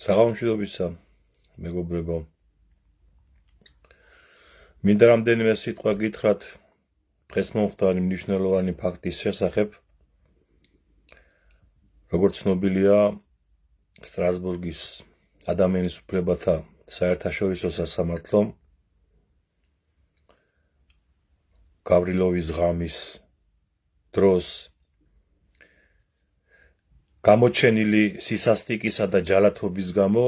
საღამოშიდობისა, მეგობრებო. მინდა რამდენიმე სიტყვა გითხრათ დღესმომხდარი მნიშვნელოვანი ფაქტის შესახებ. როგორც ცნობილია, სტრასბურგის ადამიანის უფლებათა საერთაშორისო სასამართლომ გავრილოვის ღამის დროს გამოჩენილი სისასტიკისა და ჯალათობის გამო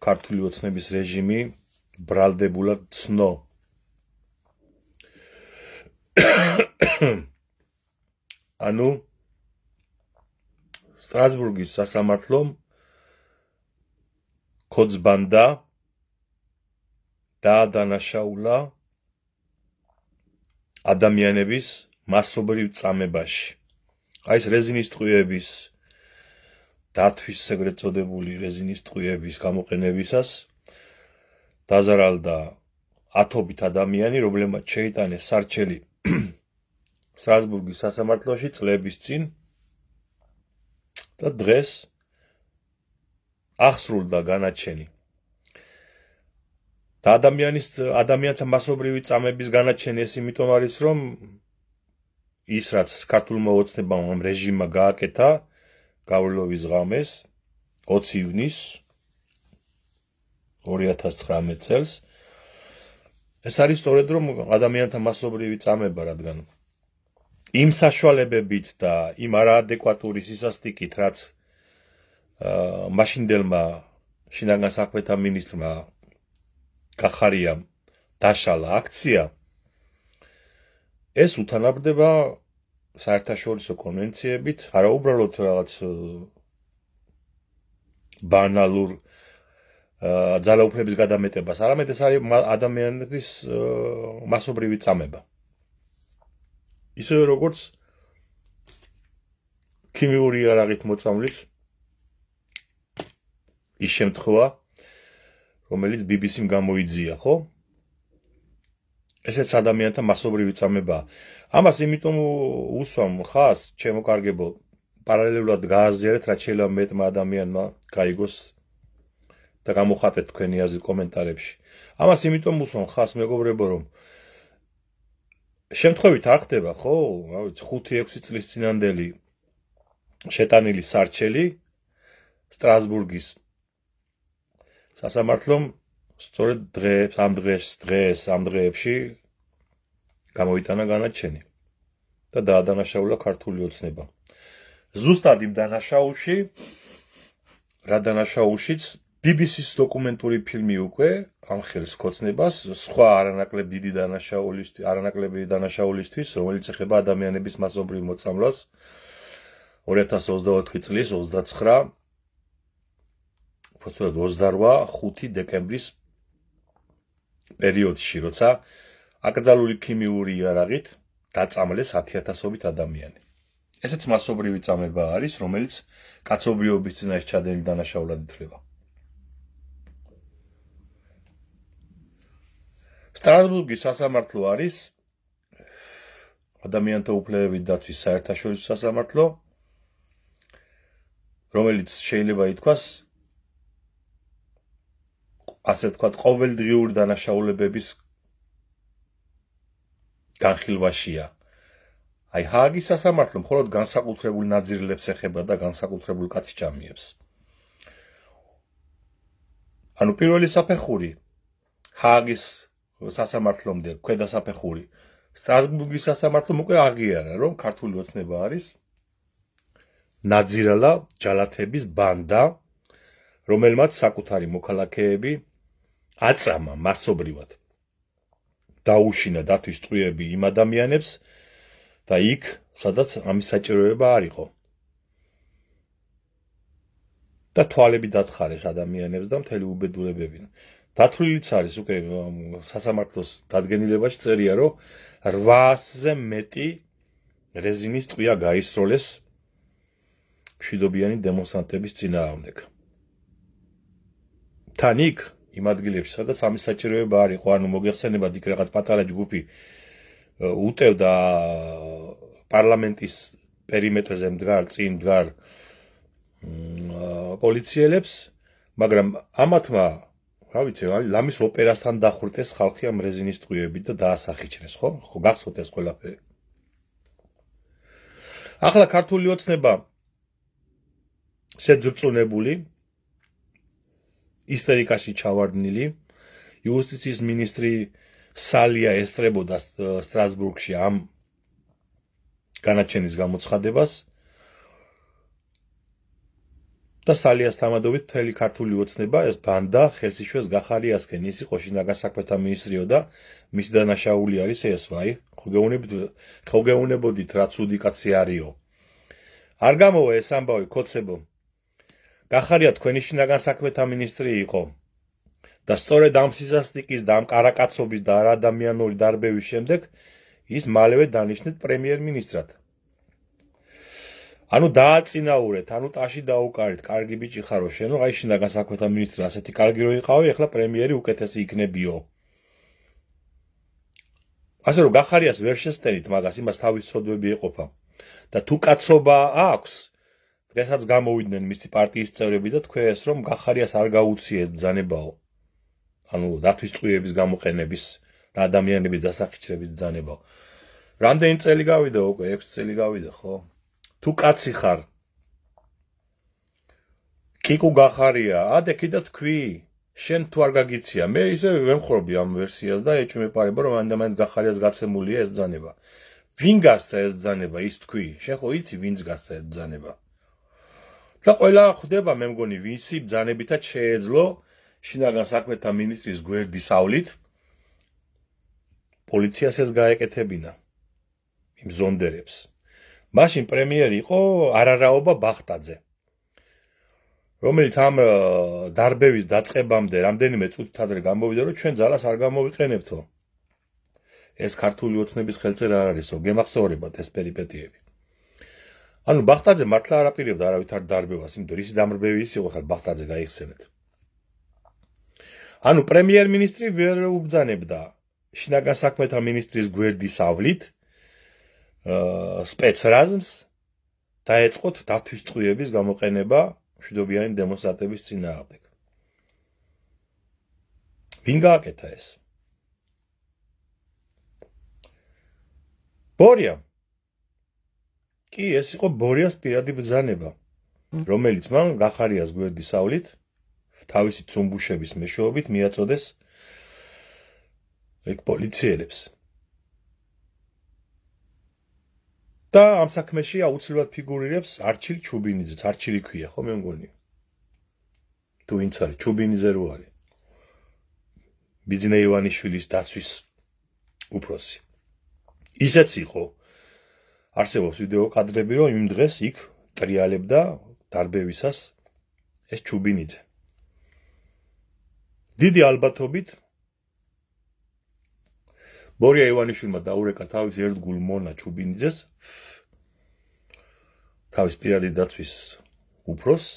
ქართული ოცნების რეჟიმი ბრალდებულად ცნო. ანუ სტრასბურგის სასამართლომ ქოძბანდა დაადანაშაულა ადამიანების მასობრივ წამებაში. აი ეს რეზინის ტყვიების დათვის ეგრეთ წოდებული რეზინის ტყვიების გამოყენებისას დაზარალდა ათობით ადამიანი, რომლებმაც შეიტანეს სარჩელი სტრასბურგის სასამართლოში წლების წინ და დღეს აღსრულდა განაჩენი. და ადამიანთა მასობრივი წამების განაჩენი ეს იმიტომ არის, რომ ის რაც ქართულმა ოცნებამ ამ რეჟიმმა გააკეთა გავრილოვის ღამეს 20 ივნის 2019 წელს ეს არის სწორედ რომ ადამიანთა მასობრივი წამება, რადგან იმ საშუალებებით და იმ არაადეკვატური სისასტიკით, რაც მაშინდელმა შინაგან საქმეთა მინისტრმა კახარიამ დაშალა აქცია, ეს უთანაბრდება საერთაშორისო კონვენციებით, არა უბრალოდ რაღაც ბანალურ ძალაუფლების გადამეტებას, არამედ ეს არის ადამიანების მასობრივი წამება. ისევე როგორც ქიმიური იარაღით მოწამვლის ის შემთხვევა, რომელიც BBC-მ გამოიძია, ხო? ესეც ადამიანთა მასობრივი წამებაა. ამას იმიტომ უსვამ ხას, ჩემო კარგებო, პარალელურად გააზიარეთ, რაც შეიძლება მეტმა ადამიანმა გაიგოს და გამოხატეთ თქვენი აზრი კომენტარებში. ამას იმიტომ უსვამ ხას, მეგობრებო, რომ შემთხვევით არ ხდება, ხო? 5-6 წლის წინანდელი შეტანილი სარჩელი სტრასბურგის სასამართლომ სწორედ ამ დღეებში გამოიტანა განაჩენი და დაადანაშაულა ქართული ოცნება. ზუსტად იმ დანაშაულში, რა დანაშაულშიც BBC-ს დოკუმენტური ფილმი უკვე ამხელს ქოცნებას სხვა არანაკლები დანაშაულისთვის, რომელიც ეხება ადამიანების მასობრივ მოწამვლას 2024 წლის 28 დეკემბრის პერიოდში, როცა აკრძალული ქიმიური იარაღით დაწამლეს 10,000-ობით ადამიანი. ესეც მასობრივი წამება არის, რომელიც კაცობრიობის წინაშე ჩადენილი დანაშაულად ითვლება. სტრასბურგის სასამართლო არის ადამიანთა უფლებების დაცვის საერთაშორისო სასამართლო, რომელიც შეიძლება ითქვას ასე ვთქვათ, ყოველდღიური დანაშაულებების განხილვაშია. აი ჰააგის სასამართლო მხოლოდ განსაკუთრებულ ნაძირლებს ეხება და განსაკუთრებულ კაცჭამიებს. ანუ პირველი საფეხური ჰააგის სასამართლომდე ქვედა საფეხური სტრასბურგის სასამართლომ უკვე აღიარა, რომ ქართული ოცნება არის ნაძირალა ჯალათების ბანდა, რომელმაც საკუთარი მოქალაქეები აწამა მასობრივად. დაუშინა დათვის ტყვიები იმ ადამიანებს და იქ, სადაც ამის საჭიროება არ იყო. და თვალები დათხარეს ადამიანებს და მთელი უბედურებები. დათვლილიც არის უკვე სასამართლოს დადგენილებაში წერია, რომ 800-ზე მეტი რეზინის ტყვია გაისროლეს მშვიდობიანი დემონსტრანტების წინააღმდეგ. თან იქ იმ ადგილებში, სადაც ამის საჭიროება არ იყო, ანუ მოგეხსენებათ იქ რაღაც პატარა ჯგუფი უტევდა პარლამენტის პერიმეტრზე წინ მდგარ პოლიციელებს, მაგრამ ამათმა რა ვიცი, ლამის ოპერასთან დახვრიტეს ხალხი ამ რეზინის ტყუებით და დაასახიჩნეს, ხო? ხო გახსოვთ ეს ყველაფერი. ახლა ქართული ოცნება შეძრწუნებული, ისტერიკაში ჩავარდნილი, იუსტიციის მინისტრი სალია ესწრებოდა სტრასბურგში ამ განაჩენის გამოცხადებას და სალიას თამადობით მთელი ქართული ოცნება ეს ბანდა ხელს იშვეს გახარიასკენ, ის იყო შინაგან საქმეთა მინისტრიო და მისი დანაშაული არის ესო, აი, ხო გეუნებოდით რა ცუდი კაცი არისო. არ გამოვა ეს ამბავი ქოცებო. გახარია თქვენი შინაგან საქმეთა მინისტრი იყო და სწორედ ამ სიზასტიკის და ამ კარაკაცობის და არადამიანური დარბევის შემდეგ ის მალევე დანიშნეთ პრემიერ-მინისტრად. ანუ დააწინაურეთ, ანუ ტაში დაუკარეთ, კარგი ბიჭი ხარო შენო, აი შინაგან საქმეთა მინისტრი ასეთი კარგი რო იყავი, ეხლა პრემიერი უკეთესი იქნებიო. ასე რომ გახარიას ვერ შესწენით მაგას, იმას თავის ცოდვები ეყოფა. და თუ კაცობა აქვს, დღესაც გამოვიდნენ მისი პარტიის წევრები და თქვეს, რომ გახარიას არ გაუციეს ბრძანებაო. ანუ დათვის ტყუების გამოყენების და ადამიანების დასახიჩრების ბრძანებაო. რამდენი წელი გავიდა უკვე? 6 წელი გავიდა, ხო? თუ კაცი ხარ, კიკუ გახარია, ადე კიდე თქვი, შენ თუ არ გაგიცია, მე ისე ვემხრობი ამ ვერსიას და ეჭვმეპარება, რომ ამანდ გახარიას გაცემულია ეს ბრძანება. ვინ გასცა ეს ბრძანება, ის თქვი, შენ ხო იცი ვინც გასცა ეს ბრძანება. და ყველა ხვდება, მე მგონი, ვისი ბრძანებითაც შეეძლო შინაგან საქმეთა მინისტრის გვერდის ავლით პოლიციას ეს გაეკეთებინა იმ ზონდერებს. მაშინ პრემიერი იყო არარაობა ბახტაძე, რომელიც ამ დარბევის დაწყებამდე რამდენიმე წუთით ადრე გამოვიდა, რომ ჩვენ ძალას არ გამოვიყენებთო. ეს ქართული ოცნების ხელწერა არ არისო, გემახსოვრებათ ეს პერიპეტიები. ანუ ბახტაძე მართლა არ აპირებდა არავითარ დარბევას, იმიტომ რის დამრბევი ის იყო, ხალ ბახტაძე გაიხსენეთ. ანუ პრემიერ-მინისტრი ვერ უბრძანებდა შინაგან საქმეთა მინისტრის გვერდის ავლით სპეცრაზმს დაეწყოთ დათვის ტყუების გამოყენება მშვიდობიანი დემონსტრატების წინააღმდეგ. ვინ გააკეთა ეს? ბორია. კი, ეს იყო ბორიას პირადი ბრძანება, რომელიც მან გახარიას გვერდის ავლით თავისი ცუმბუშების მეშვეობით მიაწოდეს ეგ პოლიციელებს. და ამ საქმეში აუცილებლად ფიგურირებს არჩილ ჩუბინიძეც, არჩილი ქვია, ხო მე მგონი. თუ ვინც არის, ჩუბინიძე რო არის. ბიძინა ივანიშვილის დაცვის უფროსი. ისეც იყო. არსებობს ვიდეო კადრები, რომ იმ დღეს იქ ტრიალებდა დარბევისას ეს ჩუბინიძე. დიდი ალბათობით ბორია ივანიშვილმა დაურეკა თავის ერთგულ მონა ჩუბინიძეს, თავის პირადი დაცვის უფროსს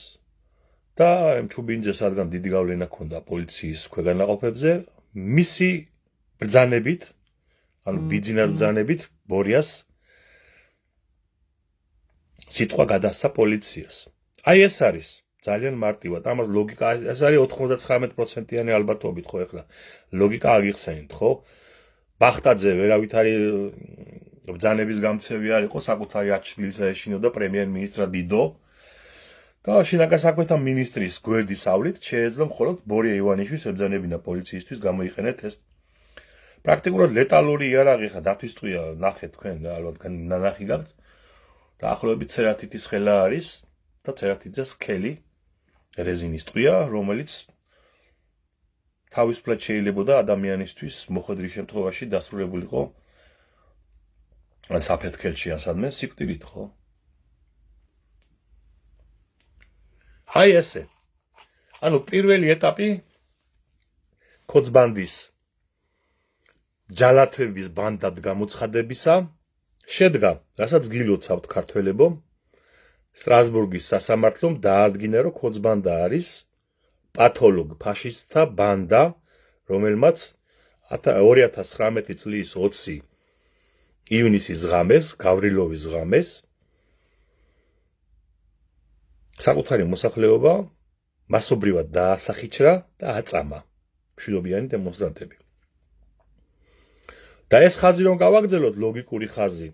და ამ ჩუბინიძეს რადგან დიდი გავლენა ჰქონდა პოლიციის ქვეგანაყოფებზე, მისი ბრძანებით, ანუ ბიძინას ბრძანებით ბორიას სიტყვა გადასცა პოლიციას. აი ეს არის ძალიან მარტივად, ამას ლოგიკა, ეს არის 99%-იანი ალბათობით, ხო ეხლა ლოგიკა აგიხსენით, ხო? ბახტაძე ვერავითარი ბრძანების გამცემი არ იყო, საკუთარი აჩრდილის ეშინოდა პრემიერ-მინისტრად დიდო და შინაგან საქმეთა მინისტრის გვერდის ავლით შეეძლო მხოლოდ ბორია ივანიშვილს ებრძანებინა პოლიციისთვის გამოიყენეთ ეს პრაქტიკულად ლეტალური იარაღი ხა დათვის ტყუია, ნახეთ თქვენ, ალბათ ნანახი გაქვთ. დაახლოებით ცერატიტის ხელა არის და ცერატიძეს სქელი რეზინის ტყუია, რომელიც თავისუფლად შეიძლებოდა ადამიანისთვის მოხდრის შემთხვევაში დასრულებულიყო ან საფეთქელში ან სადმე სიკვდილით, ხო? აი ესე. ანუ პირველი ეტაპი ქოცბანდის ჯალათების ბანდად გამოცხადებისა შედგა, რასაც გილოცავთ ქართველებო, სტრასბურგის სასამართლომ დაადგინა, რომ ქოცბანდა არის პათოლოგ ფაშისტთა ბანდა, რომელმაც 2019 წლის 20 ივნისის ღამეს, გავრილოვის ღამეს საკუთარი მოსახლეობა მასობრივად დაასახიჩრა და აწამა მშვიდობიანი დემონსტრანტები. და ეს ხაზი რომ გავაგრძელოთ, ლოგიკური ხაზი,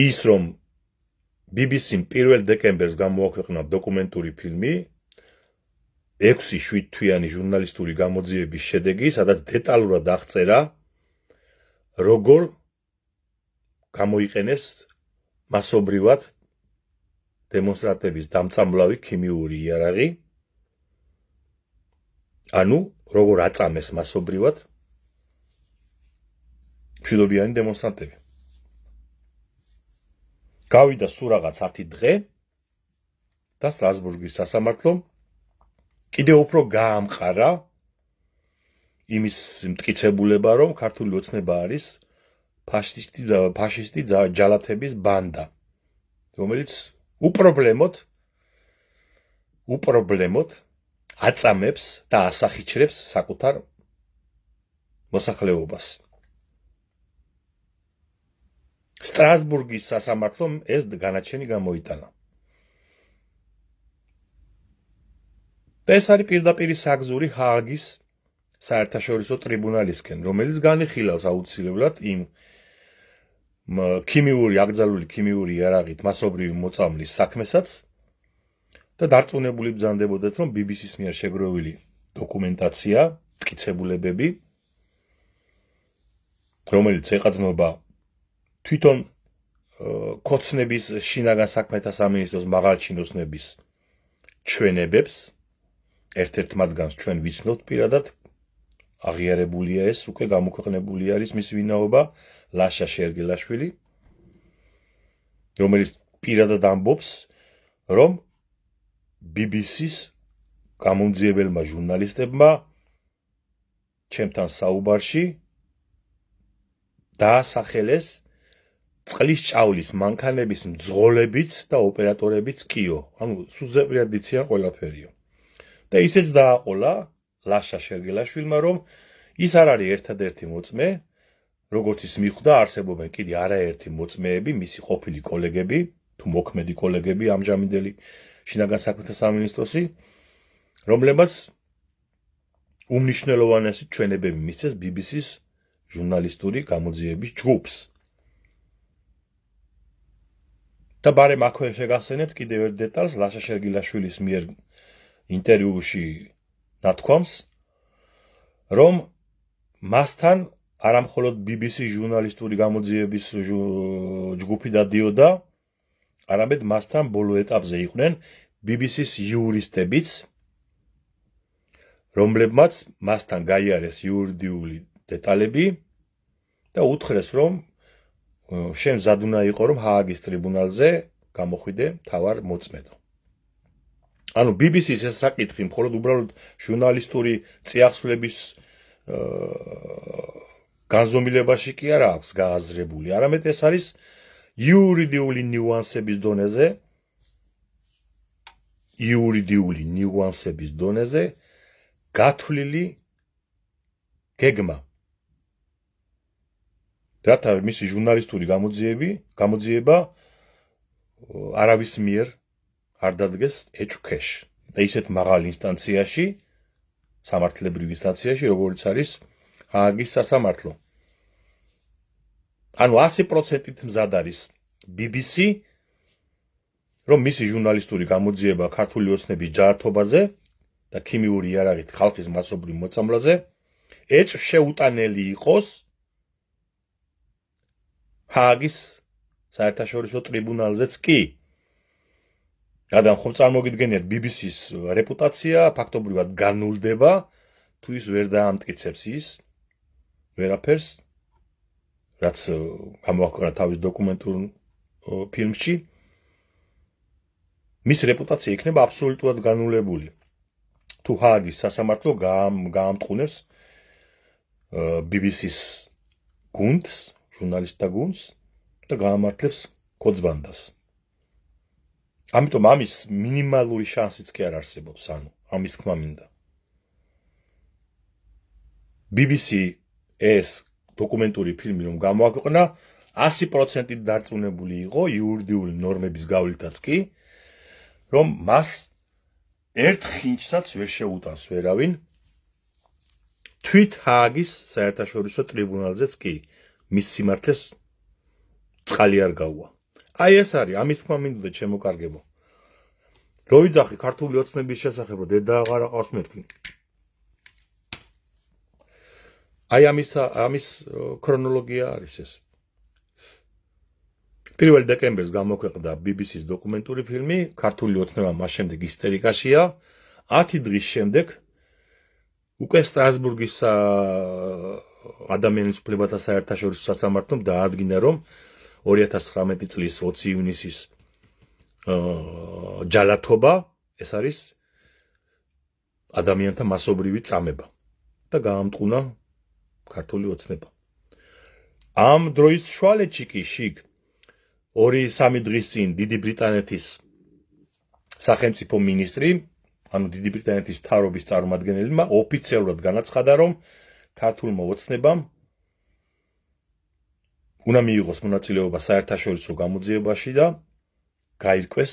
ის რომ BBC-მ 1 დეკემბერს გამოაქვეყნა დოკუმენტური ფილმი 6-7 თვიანი ჟურნალისტური გამოძიების შედეგი, სადაც დეტალურად აღწერა, როგორ გამოიყენეს მასობრივად დემონსტრანტების დამწამლავი ქიმიური იარაღი, ანუ როგორ აწამეს მასობრივად მშვიდობიანი დემონსტრანტები. გავიდა სულ რაღაც 10 დღე და სტრასბურგის სასამართლომ კიდევ უფრო გაამყარა იმის მტკიცებულება, რომ ქართული ოცნება არის ფაშისტი ჯალათების ბანდა, რომელიც უპრობლემოდ აწამებს და ასახიჩრებს საკუთარ მოსახლეობას. სტრასბურგის სასამართლომ ეს განაჩენი გამოიტანა. და ეს არის პირდაპირი საგზური ჰააგის საერთაშორისო ტრიბუნალისკენ, რომელიც განიხილავს აუცილებლად იმ აკრძალული ქიმიური იარაღით მასობრივი მოწამვლის საქმესაც და დარწმუნებული ბრძანდებოდეთ, რომ BBC-ს მიერ შეგროვილი დოკუმენტაცია, მტკიცებულებები, რომელიც ეყრდნობა თვითონ ქოცნების შინაგან საქმეთა სამინისტროს მაღალჩინოსნების ჩვენებებს, ერთ-ერთ მათგანს ჩვენ ვიცნობთ პირადად, აღიარებულია ეს, უკვე გამოქვეყნებული არის მის ვინაობა, ლაშა შერგელაშვილი, რომელიც პირადად ამბობს, რომ BBC-ს გამომძიებელმა ჟურნალისტებმა ჩემთან საუბარში დაასახელეს წყლის ჭავლის მანქანების მძღოლებიც და ოპერატორებიც კიო, ანუ სუზეპირად იციან ყველაფერიო. და ისეც დააყოლა ლაშა შერგელაშვილმა, რომ ის არ არის ერთადერთი მოწმე, როგორც ის მიხვდა, არსებობენ კიდე არაერთი მოწმეები, მისი ყოფილი კოლეგები, თუ მოქმედი კოლეგები, ამჟამინდელი შინაგან საქმეთა სამინისტროსი, რომლებაც უმნიშვნელოვანესი ჩვენებები მისცეს BBC-ს ჟურნალისტური გამოძიების ჯგუფს. და ბარემ აქვე შეგახსენებთ კიდევ ერთ დეტალს, ლაშა შერგელაშვილის მიერ ინტერვიუში ნათქვამს, რომ მასთან არამხოლოდ BBC ჟურნალისტური გამოძიების ჯგუფი დადიოდა, არამედ მასთან ბოლო ეტაპზე იყვნენ BBC-ს იურისტებიც, რომლებმაც მასთან გაიარეს იურიდიული დეტალები და უთხრეს, რომ შენ მზად უნდა იყო, რომ ჰააგის ტრიბუნალზე გამოხვიდე მთავარ მოწმედო. ანუ BBC-ს ეს საკითხი მხოლოდ უბრალოდ ჟურნალისტური წიაღსვლების განზომილებაში კი არ აქვს გააზრებული, არამედ ეს არის იურიდიული ნიუანსების დონეზე გათვლილი გეგმა. რათა მისი ჟურნალისტური გამოძიება არავის მიერ არ დადგეს ეჭვქვეშ და ისეთ მაღალ ინსტანციაში, სამართლებრივ ინსტანციაში, როგორც არის ჰააგის სასამართლო. ანუ 100%-ით მზად არის BBC, რომ მისი ჟურნალისტური გამოძიება ქართული ოცნების ჯართობაზე და ქიმიური იარაღით ხალხის მასობრივ მოწამვლაზე ეჭვშეუტანელი იყოს ჰააგის საერთაშორისო ტრიბუნალზეც კი. რადგან ხომ წარმოგიდგენიათ, BBC-ს რეპუტაცია ფაქტობრივად განულდება, თუ ის ვერ დაამტკიცებს ის ვერაფერს, რაც გამოაქვეყნა თავის დოკუმენტურ ფილმში, მის რეპუტაცია იქნება აბსოლუტურად განულებული. თუ ჰააგის სასამართლო გაამტყუნებს BBC-ს გუნდს, ჟურნალისტთა გუნდს და გაამართლებს კოწბანდას. ამიტომ ამის მინიმალური შანსიც კი არ არსებობს, ანუ ამის თქმა მინდა. BBC ეს დოკუმენტური ფილმი რომ გამოაქვეყნა, 100%-ით დარწმუნებული იყო იურიდიული ნორმების გავლითაც კი, რომ მას ერთ ხინჯსაც ვერ შეუტანს ვერავინ თვით ჰააგის საერთაშორისო ტრიბუნალზეც კი მის სიმართლეს წყალი არ გაუვა. აი ეს არის ამის თქმა მინდოდა ჩემოკარგებო. რო ვიძახი ქართული ოცნების შესახებ დედა აღარ აყავს მეთქი. აი ამის ქრონოლოგია არის ეს. 1 დეკემბერს გამოქვეყნდა BBC-ს დოკუმენტური ფილმი ქართული ოცნება მას შემდეგ ისტერიკაშია. 10 დღის შემდეგ უკვე სტრასბურგის ადამიანის უფლებათა საერთაშორისო სასამართლომ დაადგინა, რომ 2019 წლის 20 ივნისის ჯალათობა ეს არის ადამიანთა მასობრივი წამება და გაამტყუნა ქართული ოცნება. ამ დროის შუალედში კი შიგ 2-3 დღის წინ დიდი ბრიტანეთის სახელმწიფო მინისტრი, ანუ დიდი ბრიტანეთის მთავრობის წარმომადგენელმა ოფიციალურად განაცხადა, რომ ქართულმა ოცნებამ უნდა მიიღოს მონაწილეობა საერთაშორისო გამოძიებაში და გაირკვეს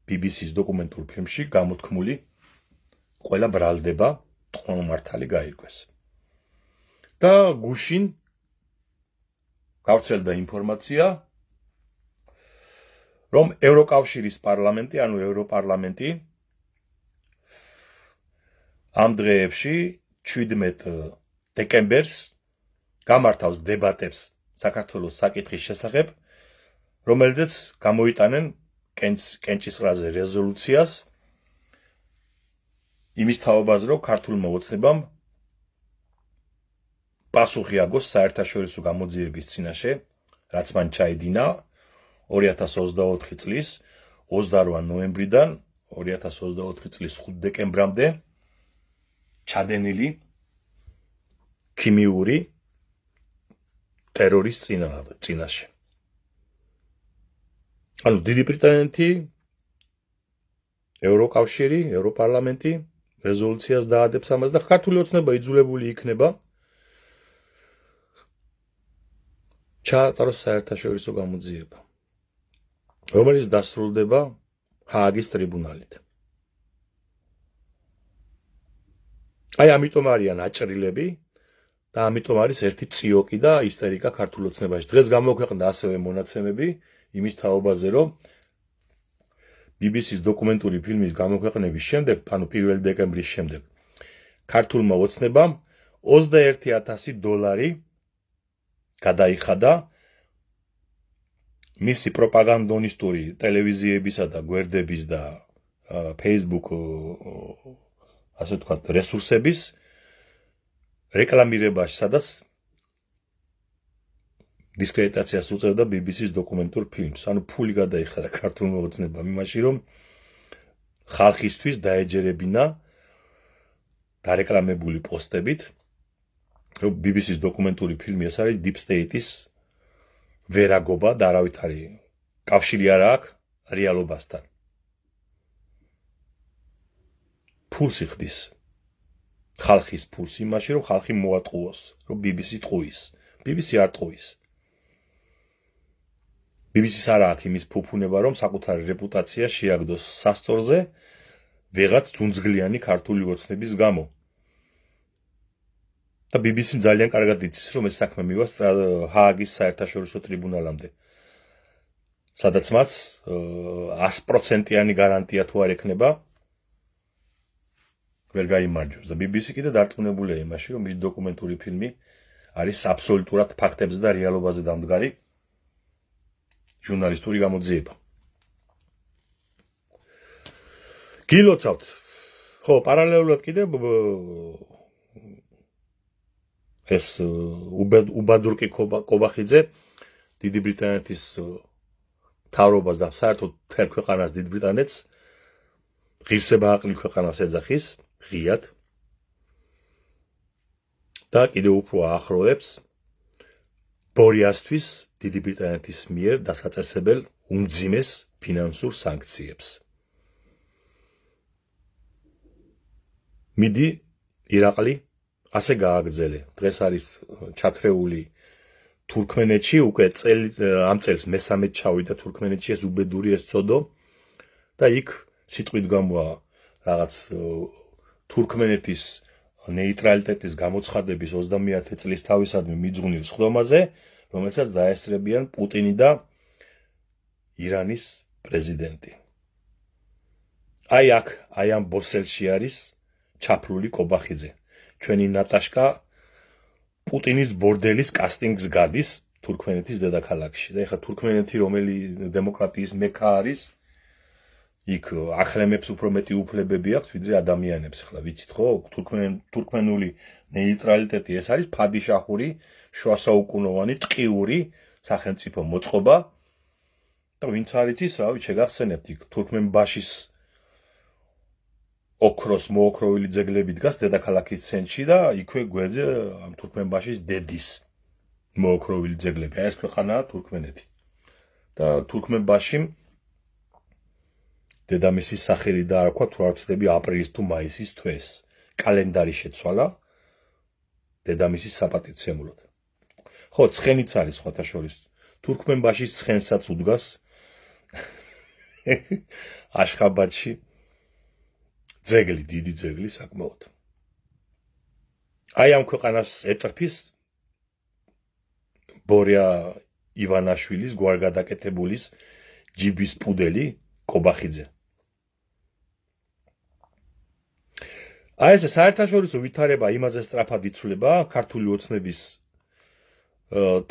BBC-ს დოკუმენტურ ფილმში გამოთქმული ყველა ბრალდება ტყუილმართალი გაირკვეს. და გუშინ გავრცელდა ინფორმაცია, რომ ევროკავშირის პარლამენტი, ანუ ევროპარლამენტი ამ დღეებში 17 დეკემბერს გამართავს დებატებს საქართველოს საკითხის შესახებ, რომელზეც გამოიტანენ კენჭისყრაზე რეზოლუციას იმის თაობაზე, რომ ქართულმა ოცნებამ პასუხი აგოს საერთაშორისო გამოძიების წინაშე, რაც მან ჩაედინა 2024 წლის 28 ნოემბრიდან 2024 წლის 5 დეკემბრამდე ჩადენილი ქიმიური ტერორის წინაშე. ანუ დიდი ბრიტანეთი, ევროკავშირი, ევროპარლამენტი რეზოლუციას დაადებს ამას და ქართული ოცნება იძულებული იქნება ჩაატაროს საერთაშორისო გამოძიება, რომელიც დასრულდება ჰააგის ტრიბუნალით. აი ამიტომ არიან აჭრილები და ამიტომ არის ერთი წიოკი და ისტერიკა ქართულ ოცნებაში. დღეს გამოქვეყნდა ასევე მონაცემები იმის თაობაზე, რომ BBC-ს დოკუმენტური ფილმის გამოქვეყნების შემდეგ, ანუ 1 დეკემბრის შემდეგ, ქართულმა ოცნებამ $21,000 გადაიხადა მისი პროპაგანდონისტური ტელევიზიებისა და გვერდების და Facebook ასე ვთქვათ რესურსების რეკლამირებაში, სადაც დისკრედიტაციას უწევდა BBC-ს დოკუმენტურ ფილმს. ანუ ფული გადაიხადა ქართულმა ოცნებამ იმაში, რომ ხალხისთვის დაეჯერებინა დარეკლამებული პოსტებით, რომ BBC-ს დოკუმენტური ფილმი ეს არის Deep State-ის ვერაგობა და არავითარი კავშირი არ აქვს რეალობასთან. ფულს იხდის ხალხის ფულს იმაში, რომ ხალხი მოატყუოს, რომ BBC ტყუის. BBC არ ტყუის. BBC-ს არ აქვს იმის ფუფუნება, რომ საკუთარი რეპუტაცია შეაგდოს სასწორზე ვიღაც ძუნძგლიანი ქართული ოცნების გამო. და BBC-მ ძალიან კარგად იცის, რომ ეს საქმე მივა ჰააგის საერთაშორისო ტრიბუნალამდე, სადაც მას 100%-იანი გარანტია თუ არ ექნება, ვერ გაიმარჯვებს. და BBC კიდე დარწმუნებულია იმაში, რომ მის დოკუმენტური ფილმი არის აბსოლუტურად ფაქტებზე და რეალობაზე დამდგარი ჟურნალისტური გამოძიება. გილოცავთ. ხო, პარალელურად კიდე ეს უბადურკი კობახიძე დიდი ბრიტანეთის მთავრობას და საერთოდ მთელ ქვეყანას დიდ ბრიტანეთს ღირსება აყრილ ქვეყანას ეძახის ღიად და კიდევ უფრო აახლოებს ბორიასთვის დიდი ბრიტანეთის მიერ დასაწესებელ უმძიმეს ფინანსურ სანქციებს. მიდი ირაყლი ასე გააგრძელე. დღეს არის ჩათრეული თურქმენეთში, უკვე ამ წელს მესამედ ჩავიდა თურქმენეთში, ეს უბედური ეს წოდო და იქ სიტყვით გამოა რაღაც თურქმენეთის ნეიტრალიტეტის გამოცხადების 30 წლის თავისადმი მიძღვნილ სხდომაზე, რომელსაც დაესწრებიან პუტინი და ირანის პრეზიდენტი. აი აქ, აი ამ ბოსელში არის ჩაფლული კობახიძე. ჩვენი ნატაშკა პუტინის ბორდელის კასტინგს გადის თურქმენეთის დედაქალაქში. და ეხლა თურქმენეთი რომელი დემოკრატიის მექა არის, იქ ახლემებს უფრო მეტი უფლებები აქვს ვიდრე ადამიანებს. ახლა ვიცით ხო, თურქმენული ნეიტრალიტეტი ეს არის ფადიშაჰური, შუა საუკუნოვანი ტყიური სახელმწიფო მოწყობა. და ვინც არის ის, რავი, შეგახსენებთ იქ თურქმენბაშის ოქროს მოოქროვილი ძეგლები დგას დედაქალაქის ცენტრში და იქვე გვერდზე ამ თურქმენბაშის დედის მოოქროვილი ძეგლები. აი ეს ქვეყანაა თურქმენეთი. და თურქმენბაშიმ დედამისის სახელი დაარქვა, თუ არ ვცდები, აპრილის თუ მაისის თვეს. კალენდარი შეცვალა დედამისის საპატივცემულოდ. ხო, ცხენიც არის სხვათა შორის. თურქმენბაშის ცხენსაც უდგას აშხაბადში ძეგლი, დიდი ძეგლი საკმაოდ. აი ამ ქვეყანას ეტრფის ბორია ივანაშვილის გვარგადაკეთებულის ჯიბის პუდელი კობახიძე. აი ეს საერთაშორისო ვითარება იმაზე სწრაფად იცვლება ქართული ოცნების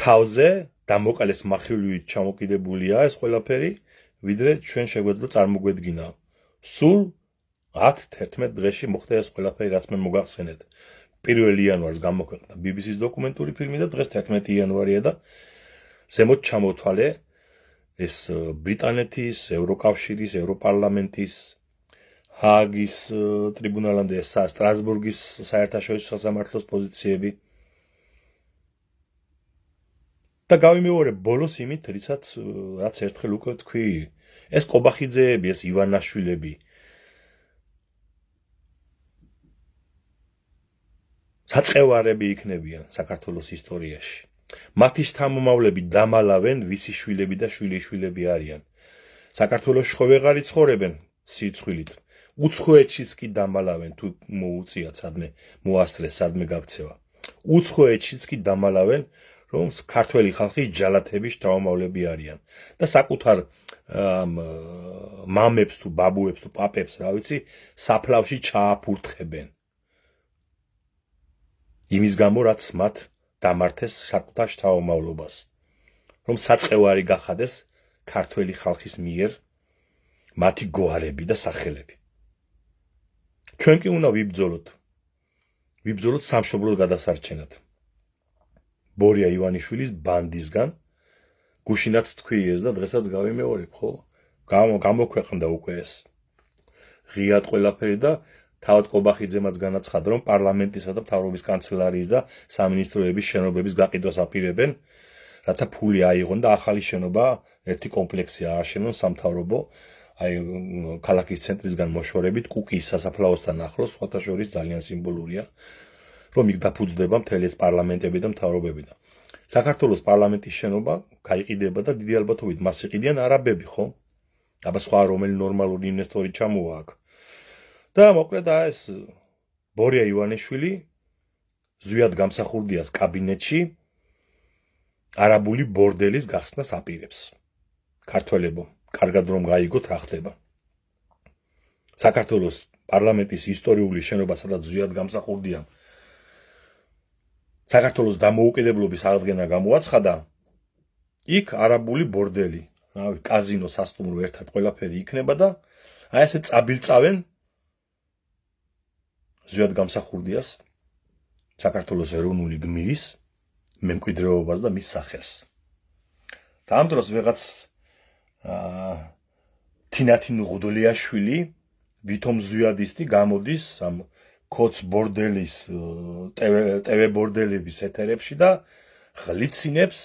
თავზე დამოკალეს מחილვით ჩამოკიდებულია ეს ყველაფერი, ვიდრე ჩვენ შეგვეძლო წარმოგვედგინა. სულ 10-11 დღეში მოხდა ეს ყველაფერი, რაც მე მოგახსენეთ. 1 იანვარს გამოქვეყნდა BBC-ს დოკუმენტური ფილმი და დღეს 11 იანვარია და ზემოთ ჩამოთვალე ეს ბრიტანეთის, ევროკავშირის, ევროპარლამენტის, ჰააგის ტრიბუნალამდე სტრასბურგის საერთაშორისო სასამართლოს პოზიციები. და გავიმეორებ ბოლოს იმით, რაც ერთხელ უკვე თქვი, ეს კობახიძეები, ეს ივანაშვილები საწევარები იქნებიან საქართველოს ისტორიაში. მათი შთამომავლები დამალავენ, ვისი შვილები და შვილიშვილები არიან. საქართველოს ხო ვეღარ იცხოვრებენ სირცხვილით. უცხოეთშიც კი დამალავენ, თუ მოუწიათ სადმე მოასწრეს, სადმე გაქცევა. უცხოეთშიც კი დამალავენ, რომ ქართველი ხალხის ჯალათების შთამომავლები არიან. და საკუთარ მამებს თუ ბაბუებს თუ პაპებს, რა ვიცი, საფლავში ჩააფურთხებენ. იმის გამო, რაც მათ დამართეს საკუთარ შთამომავლობას, რომ საწყევარი გახადეს ქართველი ხალხის მიერ მათი გვარები და სახელები. ჩვენ კი უნდა ვიბრძოლოთ სამშობლოს გადასარჩენად. ბორია ივანიშვილის ბანდისგან გუშინაც თქვი ეს და დღესაც გავიმეორებ, ხო? გამოქვეყნდა უკვე ეს. ღიად ყველაფერი და თავად კობახიძემაც განაცხადა, რომ პარლამენტისა და მთავრობის კანცელარიის და სამინისტროების შენობების გაყიდვას აპირებენ, რათა ფული აიღონ და ახალი შენობა, ერთი კომპლექსი ააშენონ სამთავრობო, აი ქალაქის ცენტრისგან მოშორებით კუკიის სასაფლაოსთან ახლოს, სხვათა შორის ძალიან სიმბოლურია, რომ იქ დაფუძნდება მთელი ეს პარლამენტები და მთავრობები და საქართველოს პარლამენტის შენობა გაიყიდება და დიდი ალბათობით მას იყიდიან არაბები, ხო? აბა სხვა რომელი ნორმალური ინვესტორი ჩამოვა აქ. და მოკლედ ეს ბორია ივანიშვილი ზვიად გამსახურდიას კაბინეტში არაბული ბორდელის გახსნას აპირებს. ქართველებო, კარგად რომ გაიგოთ რა ხდება. საქართველოს პარლამენტის ისტორიული შენობა, სადაც ზვიად გამსახურდია საქართველოს დამოუკიდებლობის აღდგენა გამოაცხადა, იქ არაბული ბორდელი, კაზინო, სასტუმრო ერთად ყველაფერი იქნება და აი ესე წაბილწავენ ზვიად გამსახურდიას საქართველოს ეროვნული გმირის მემკვიდრეობას და მის სახელს. და ამ დროს ვიღაც თინათინ ღუდოლიაშვილი, ვითომ ზვიადისტი გამოდის ამ კოც ბორდელის, ტv ბორდელების ეთერებში და ხლიცინებს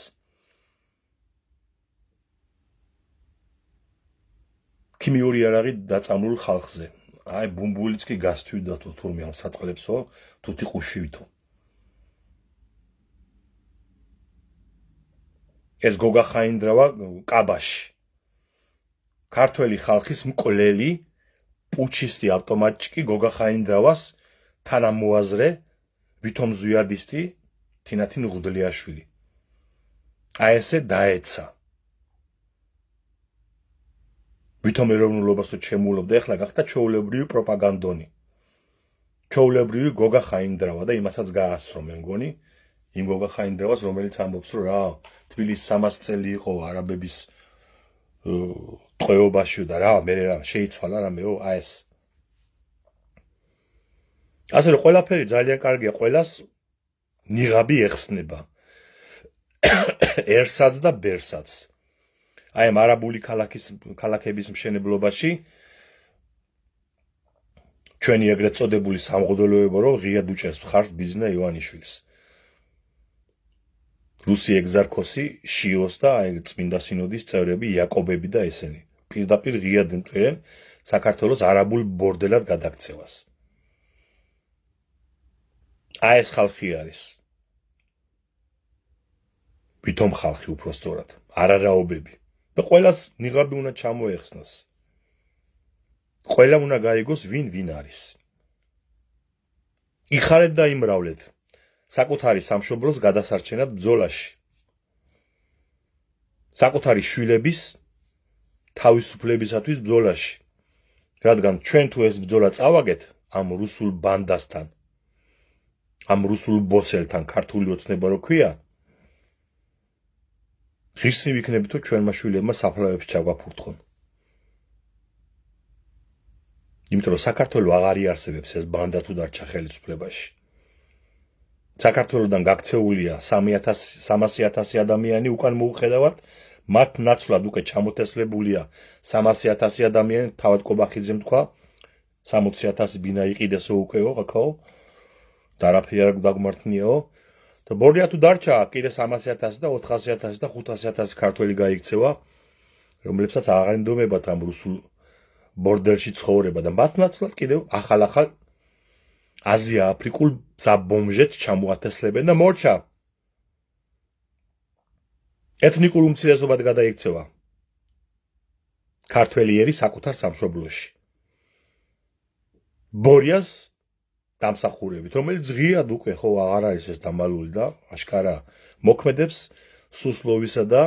ქიმიური იარაღით დაწამულ ხალხზე. აი ბუმბულიც კი გასთვიდათო თურმე ამ საწყლებსო, თუთი ყუშივითო. ეს გოგა ხაინდრავა კაბაში. ქართველი ხალხის მკვლელი პუჩისტი ავტომატჩიკი გოგა ხაინდრავას თანამოაზრე ვითომ ზვიადისტი თინათინ ღუდლიაშვილი. აი ესე დაეცა. ვითომ ეროვნულობასო ჩემულობდა, ეხლა გახდა ჩვეულებრივი პროპაგანდონი. ჩვეულებრივი გოგა ხაინდრავა და იმასაც გაასწრო მე მგონი, იმ გოგა ხაინდრავას, რომელიც ამბობს, რომ რა, თბილისს 300 წელი იყო არაბების ტყვეობაში და რა, მე რა შეიცვალა რამეო, აი ეს. ასე რომ ყველაფერი ძალიან კარგია, ყველას ნიღაბი ეხსნება. ერსაც და ბერსაც. აი ამ არაბული ქალაქების მშენებლობაში ჩვენი ეგრეთ წოდებული სამღვდელოება რომ ღიად უჭერს მხარს ბიზნა ივანიშვილს. რუსი ეგზარქოსი შიოს და აი წმინდა სინოდის წევრები იაკობები და ესენი პირდაპირ ღიად მტვირენ საქართველოს არაბულ ბორდელად გადაქცევას. აი ეს ხალხი არის. ვითომ ხალხი უпростоრად, არარაობები. და ყველას ნიღაბი უნდა ჩამოეხსნას. ყველა უნდა გაიგოს ვინ არის. იხარეთ და იმრავლეთ საკუთარი სამშობლოს გადასარჩენად ბრძოლაში. საკუთარი შვილების თავისუფლებისათვის ბრძოლაში. რადგან ჩვენ თუ ეს ბრძოლა წავაგეთ ამ რუსულ ბანდასთან, ამ რუსულ ბოსელთან, ქართული ოცნება რო ქვია, ღირსი ვიქნებით, რომ ჩვენმა შვილებმა საფლავებში ჩაგვაფურთხონ. იმიტომ რომ საქართველოს აღარ იარსებებს ეს ბანდა თუ დარჩა ხელისუფლებაში. საქართველოსდან გაქცეულია 300,000 ადამიანი უკან მოუხედავად, მათ ნაცვლად უკვე ჩამოთესლებულია 300,000 ადამიანი, თავად კობახიძემ თქვა 60,000 ბინა იყიდესო უკეო, ხაქაო. და არაფერი არ დაგმართნიაო. და ბორია თუ დარჩა, კიდე 300,000 და 400,000 და 500,000 ქართველი გაიქცევა, რომლებსაც აღარ ინდომებათ ამ რუსულ ბორდელში ცხოვრება და მათ ნაცვლად კიდევ ახალ აზია-აფრიკულ ზაბომჟეთს ჩამოათესლებენ და მორჩა. ეთნიკურ უმცირესობად გადაიქცევა ქართველიერი საკუთარ სამშობლოში. ბორიას დამსახურებით, რომელიც ღიად უკვე ხო აღარ არის ეს დამალული და აშკარა მოქმედებს სუსლოვისა და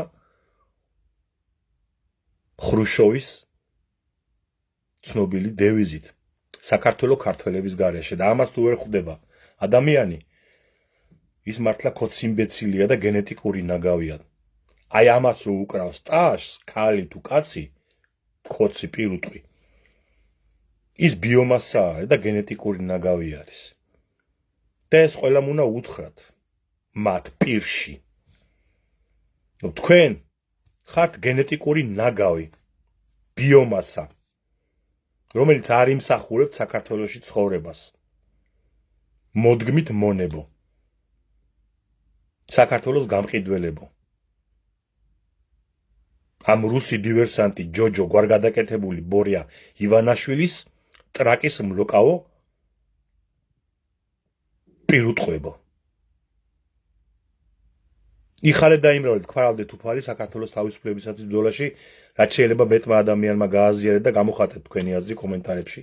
ხრუშოვის ცნობილი დევიზით საქართველოს ქართველების გარეშე და ამას თუ ვერ ხვდება ადამიანი, ის მართლა ქოციმბეცილია და გენეტიკური ნაგავია. აი ამას რო უკრავს ტაშს, ქალი თუ კაცი, ქოცი პირუტყვი, ის ბიომასა არის და გენეტიკური ნაგავი არის. და ეს ყველამ უნდა უთხრათ მათ პირში. თქვენ ხართ გენეტიკური ნაგავი, ბიომასა, რომელიც არ იმსახურებთ საქართველოში ცხოვრებას. მოდგმით მონებო. საქართველოს გამყიდველებო. ამ რუსი დივერსანტი ჯოჯო გვარგადაკეთებული ბორია ივანაშვილის ტრაკის მლოკავო პირუტყვებო. იხარეთ და იმრავლეთ, გვქარავდეთ უფალი საქართველოს თავისუფლებისათვის ბრძოლაში, რაც შეიძლება მეტმა ადამიანმა გააზიარეთ და გამოხატეთ თქვენი აზრი კომენტარებში.